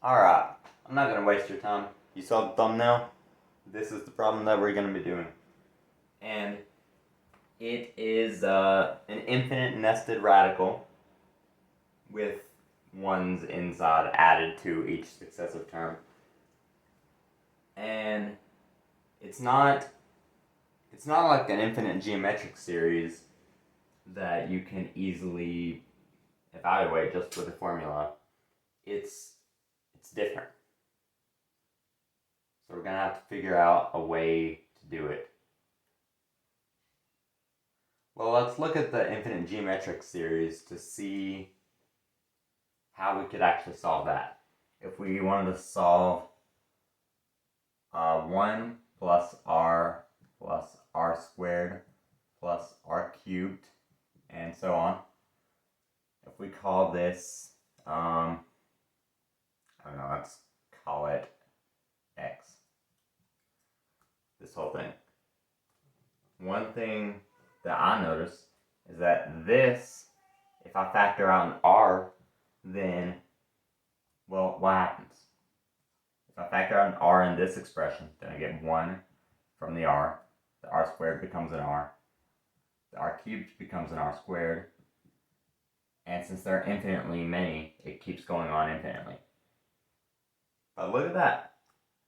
Alright, I'm not going to waste your time. You saw the thumbnail? This is the problem that we're going to be doing. And it is an infinite nested radical with ones inside added to each successive term. And it's not like an infinite geometric series that you can easily evaluate just with a formula. It's different. So we're going to have to figure out a way to do it. Well, let's look at the infinite geometric series to see how we could actually solve that. If we wanted to solve 1 plus r squared plus r cubed and so on. If we call this, I don't know, let's call it x. This whole thing. One thing that I notice is that this, if I factor out an r, then, well, what happens? If I factor out an r in this expression, then I get 1 from the r squared becomes an r, the r cubed becomes an r squared, and since there are infinitely many, it keeps going on infinitely. But look at that.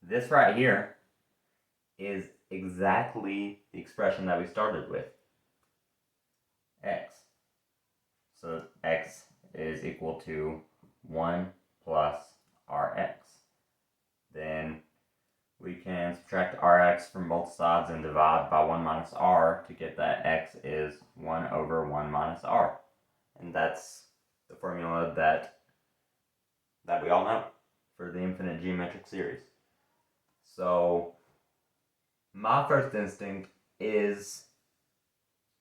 This right here is exactly the expression that we started with, x. So x is equal to 1 plus rx. Then we can subtract rx from both sides and divide by 1 minus r to get that x is 1 over 1 minus r. And that's the formula that we all know for the infinite geometric series. So my first instinct is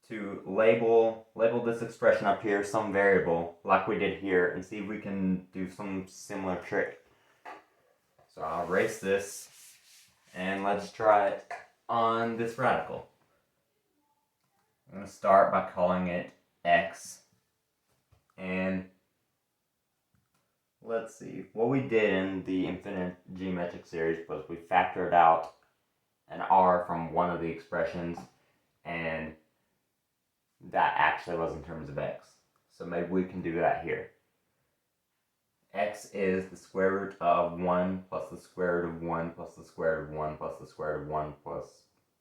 to label this expression up here some variable like we did here and see if we can do some similar trick. So I'll erase this and let's try it on this radical. I'm going to start by calling it x, and let's see, what we did in the infinite geometric series was we factored out an r from one of the expressions, and that actually was in terms of x. So maybe we can do that here. X is the square root of 1 plus the square root of 1 plus the square root of 1 plus the square root of 1 plus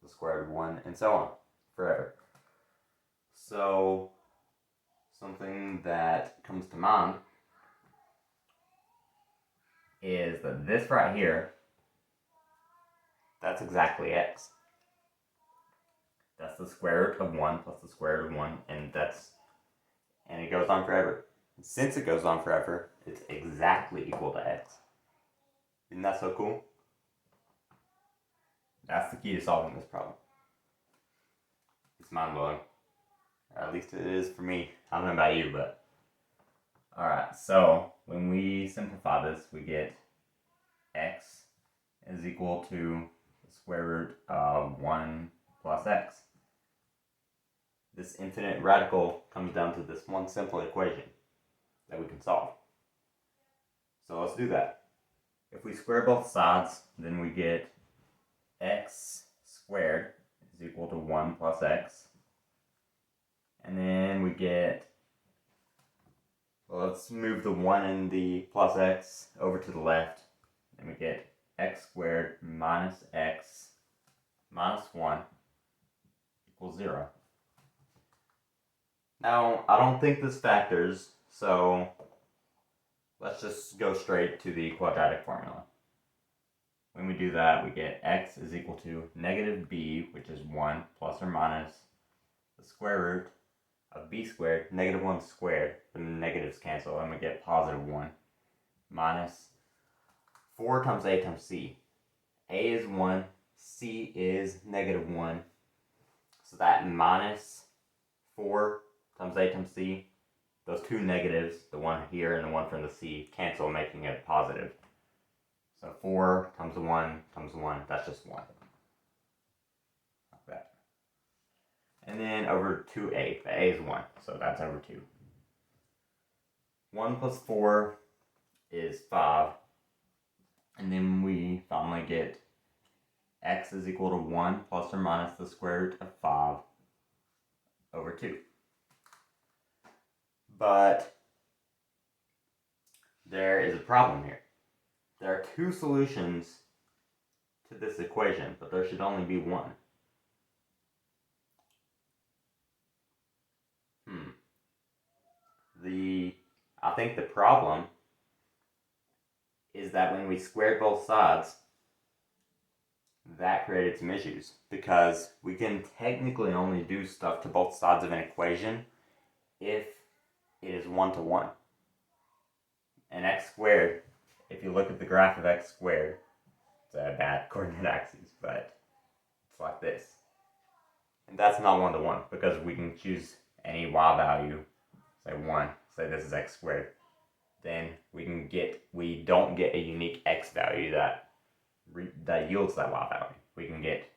the square root of 1, and so on, forever. So something that comes to mind is that this right here, that's exactly x. That's the square root of 1 plus the square root of 1, and it goes on forever. Since it goes on forever, it's exactly equal to x. Isn't that so cool? That's the key to solving this problem. It's mind-blowing. Or at least it is for me. I don't know about you, but... Alright, so when we simplify this, we get x is equal to the square root of 1 plus x. This infinite radical comes down to this one simple equation that we can solve. So let's do that. If we square both sides, then we get x squared is equal to 1 plus x. And then we get, well, let's move the 1 and the plus x over to the left. And we get x squared minus x minus 1 equals 0. Now, I don't think this factors, so let's just go straight to the quadratic formula. When we do that, we get x is equal to negative b, which is 1 plus or minus the square root of b squared, negative 1 squared, the negatives cancel, and we get positive 1, minus 4 times a times c. A is 1, c is negative 1, so that minus 4 times a times c, those two negatives, the one here and the one from the c, cancel, making it positive. So 4 times 1 times 1, that's just 1. Like that. And then over 2a, the a is 1, so that's over 2. 1 plus 4 is 5, And then we finally get x is equal to 1 plus or minus the square root of 5 over 2. But there is a problem here. There are two solutions to this equation, but there should only be one. I think the problem is that when we squared both sides, that created some issues, because we can technically only do stuff to both sides of an equation if it is 1 to 1. And x squared, if you look at the graph of x squared, it's a bad coordinate axis, but it's like this. And that's not 1 to 1, because we can choose any y value, say 1, say this is x squared. Then we don't get a unique x value that yields that y value. We can get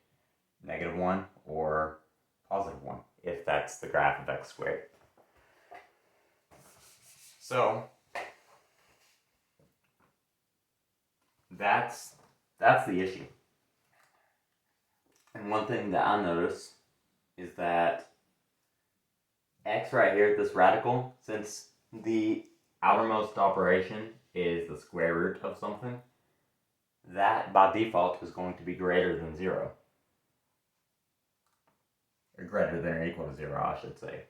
-1 or +1 if that's the graph of x squared. So that's the issue. And one thing that I notice is that x right here, this radical, since the outermost operation is the square root of something, that by default is going to be greater than 0. Or greater than or equal to 0, I should say.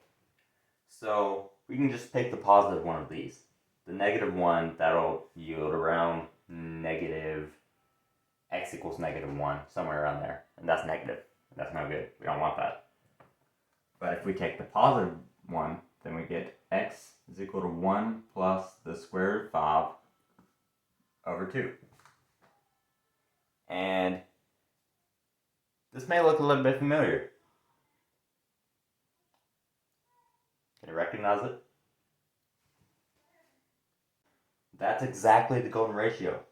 So we can just pick the positive one of these. The -1, that'll yield around x equals -1, somewhere around there. And that's negative. That's no good. We don't want that. But if we take the positive one, then we get x is equal to 1 plus the square root of 5 over 2. And this may look a little bit familiar. Can you recognize it? That's exactly the golden ratio.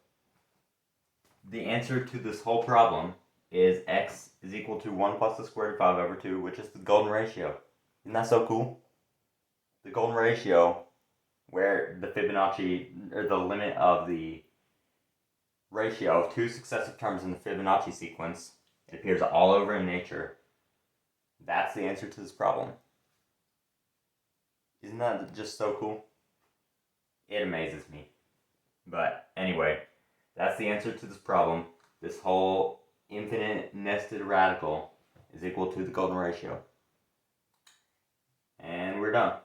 The answer to this whole problem is x is equal to 1 plus the square root of 5 over 2, which is the golden ratio. Isn't that so cool? The golden ratio, where the Fibonacci, or the limit of the ratio of two successive terms in the Fibonacci sequence, it appears all over in nature. That's the answer to this problem. Isn't that just so cool? It amazes me. But anyway, that's the answer to this problem. This whole infinite nested radical is equal to the golden ratio. And we're done.